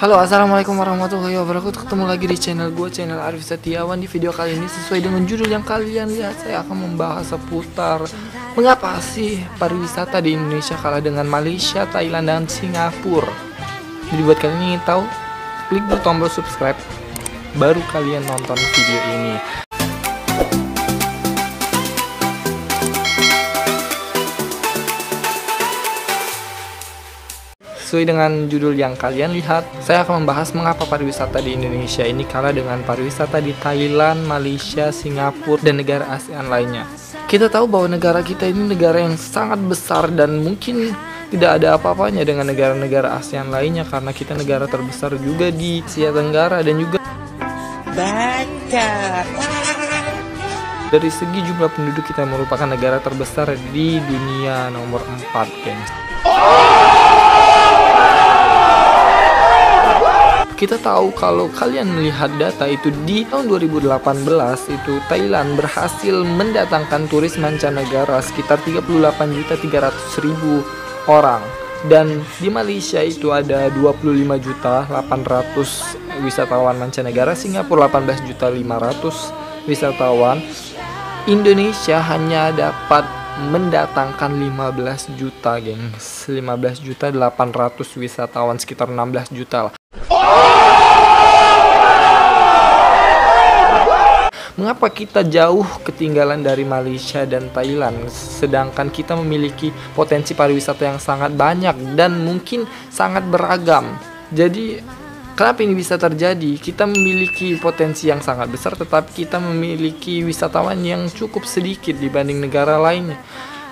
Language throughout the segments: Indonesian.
Halo, assalamualaikum warahmatullahi wabarakatuh. Ketemu lagi di channel gue, channel Arif Setiawan. Di video kali ini sesuai dengan judul yang kalian lihat, saya akan membahas seputar mengapa sih pariwisata di Indonesia kalah dengan Malaysia, Thailand, dan Singapura. Jadi buat kalian yang ingin tahu, klik dulu tombol subscribe baru kalian nonton video ini. Sesuai dengan judul yang kalian lihat, saya akan membahas mengapa pariwisata di Indonesia ini kalah dengan pariwisata di Thailand, Malaysia, Singapura, dan negara ASEAN lainnya. Kita tahu bahwa negara kita ini negara yang sangat besar dan mungkin tidak ada apa-apanya dengan negara-negara ASEAN lainnya karena kita negara terbesar juga di Asia Tenggara dan juga dari segi jumlah penduduk kita merupakan negara terbesar di dunia nomor 4, gengs. Kita tahu kalau kalian melihat data itu di tahun 2018 itu Thailand berhasil mendatangkan turis mancanegara sekitar 38.300.000 orang, dan di Malaysia itu ada 25.800.000 wisatawan mancanegara, Singapura 18.500.000 wisatawan. Indonesia hanya dapat mendatangkan 15 juta, gengs. 15.800.000 wisatawan, sekitar 16 juta lah. Mengapa kita jauh ketinggalan dari Malaysia dan Thailand, sedangkan kita memiliki potensi pariwisata yang sangat banyak dan mungkin sangat beragam? Jadi, kenapa ini bisa terjadi? Kita memiliki potensi yang sangat besar, tetapi kita memiliki wisatawan yang cukup sedikit dibanding negara lainnya.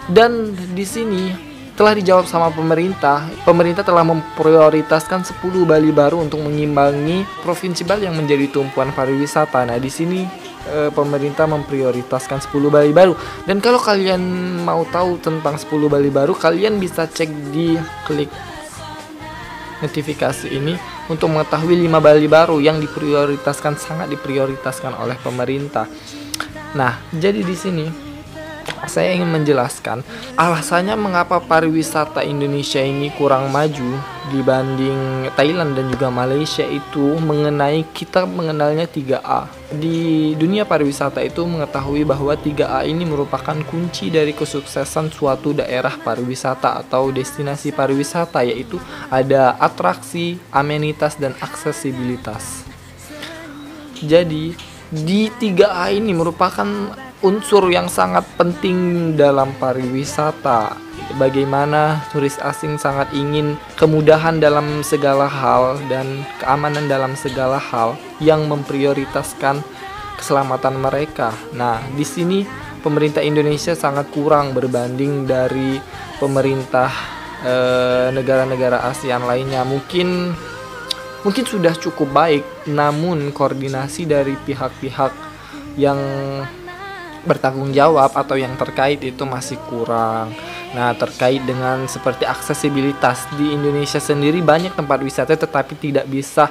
Dan di sini telah dijawab sama pemerintah. Pemerintah telah memprioritaskan 10 Bali baru untuk mengimbangi Provinsi Bali yang menjadi tumpuan pariwisata. Nah, di sini pemerintah memprioritaskan 10 Bali baru. Dan kalau kalian mau tahu tentang 10 Bali baru, kalian bisa cek di klik notifikasi ini untuk mengetahui 5 Bali baru yang diprioritaskan, sangat diprioritaskan oleh pemerintah. Nah, jadi di sini saya ingin menjelaskan alasannya mengapa pariwisata Indonesia ini kurang maju dibanding Thailand dan juga Malaysia, itu mengenai kita mengenalnya 3A. Di dunia pariwisata itu mengetahui bahwa 3A ini merupakan kunci dari kesuksesan suatu daerah pariwisata atau destinasi pariwisata, yaitu ada atraksi, amenitas, dan aksesibilitas. Jadi di 3A ini merupakan unsur yang sangat penting dalam pariwisata. Bagaimana turis asing sangat ingin kemudahan dalam segala hal dan keamanan dalam segala hal yang memprioritaskan keselamatan mereka. Nah, di sini pemerintah Indonesia sangat kurang berbanding dari pemerintah negara-negara ASEAN lainnya. Mungkin sudah cukup baik, namun koordinasi dari pihak-pihak yang bertanggung jawab atau yang terkait itu masih kurang. Nah, terkait dengan seperti aksesibilitas, di Indonesia sendiri banyak tempat wisata tetapi tidak bisa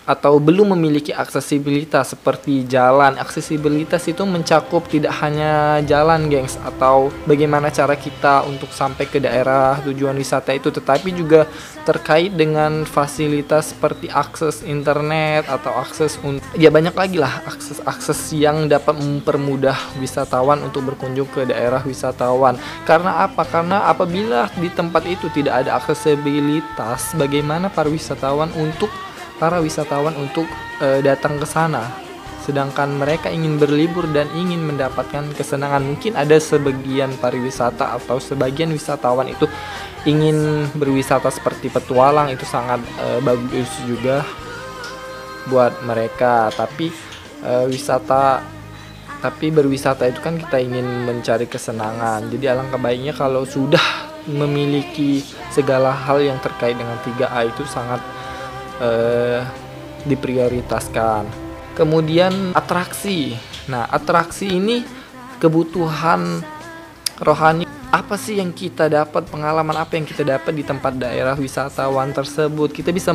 atau belum memiliki aksesibilitas seperti jalan. Aksesibilitas itu mencakup tidak hanya jalan, gengs, atau bagaimana cara kita untuk sampai ke daerah tujuan wisata itu, tetapi juga terkait dengan fasilitas seperti akses internet atau akses ya banyak lagi lah akses yang dapat mempermudah wisatawan untuk berkunjung ke daerah wisatawan. Karena apa? Karena apabila di tempat itu tidak ada aksesibilitas, bagaimana para wisatawan untuk datang ke sana, sedangkan mereka ingin berlibur dan ingin mendapatkan kesenangan. Mungkin ada sebagian pariwisata atau sebagian wisatawan itu ingin berwisata seperti petualang, itu sangat bagus juga buat mereka, tapi berwisata itu kan kita ingin mencari kesenangan. Jadi alangkah baiknya kalau sudah memiliki segala hal yang terkait dengan 3A itu sangat diprioritaskan. Kemudian atraksi. Nah, atraksi ini kebutuhan rohani. Apa sih yang kita dapat, pengalaman apa yang kita dapat di tempat daerah wisatawan tersebut? Kita bisa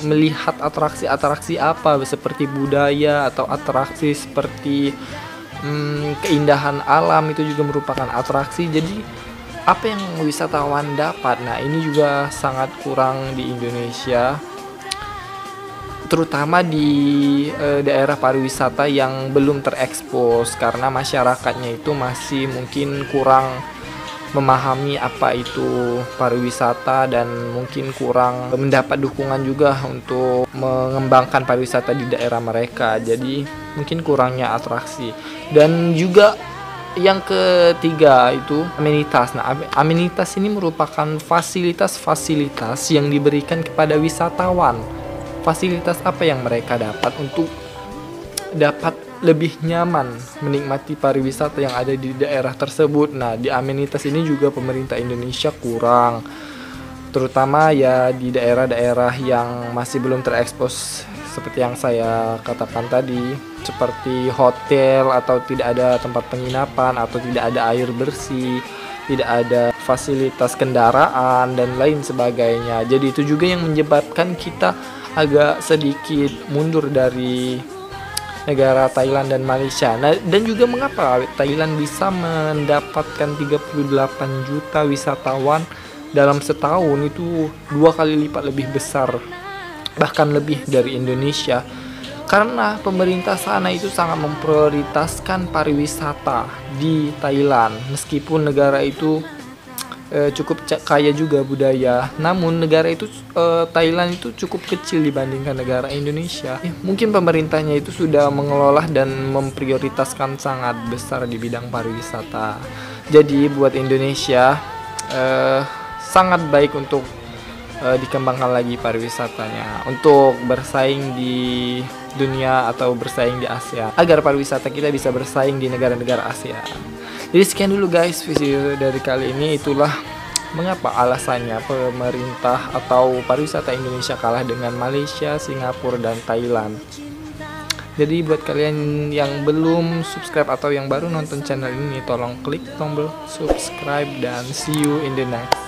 melihat atraksi-atraksi apa, seperti budaya atau atraksi seperti keindahan alam, itu juga merupakan atraksi. Jadi apa yang wisatawan dapat? Nah, ini juga sangat kurang di Indonesia. terutama di daerah pariwisata yang belum terekspos, karena masyarakatnya itu masih mungkin kurang memahami apa itu pariwisata dan mungkin kurang mendapat dukungan juga untuk mengembangkan pariwisata di daerah mereka. Jadi mungkin kurangnya atraksi. Dan juga yang ketiga itu amenitas. Nah, amenitas ini merupakan fasilitas-fasilitas yang diberikan kepada wisatawan. Fasilitas apa yang mereka dapat untuk dapat lebih nyaman menikmati pariwisata yang ada di daerah tersebut. Nah, di amenitas ini juga pemerintah Indonesia kurang, terutama ya di daerah-daerah yang masih belum terekspos seperti yang saya katakan tadi, seperti hotel atau tidak ada tempat penginapan atau tidak ada air bersih, tidak ada fasilitas kendaraan dan lain sebagainya. Jadi itu juga yang menyebabkan kita agak sedikit mundur dari negara Thailand dan Malaysia. Nah, dan juga mengapa Thailand bisa mendapatkan 38 juta wisatawan dalam setahun, itu 2 kali lipat lebih besar, bahkan lebih dari Indonesia. Karena pemerintah sana itu sangat memprioritaskan pariwisata di Thailand. Meskipun negara itu cukup kaya juga budaya, namun negara itu Thailand itu cukup kecil dibandingkan negara Indonesia. Mungkin pemerintahnya itu sudah mengelola dan memprioritaskan sangat besar di bidang pariwisata. Jadi buat Indonesia sangat baik untuk dikembangkan lagi pariwisatanya untuk bersaing di dunia atau bersaing di Asia, agar pariwisata kita bisa bersaing di negara-negara Asia. Jadi sekian dulu guys video dari kali ini. Itulah mengapa alasannya pemerintah atau pariwisata Indonesia kalah dengan Malaysia, Singapura, dan Thailand. Jadi buat kalian yang belum subscribe atau yang baru nonton channel ini, tolong klik tombol subscribe dan see you in the next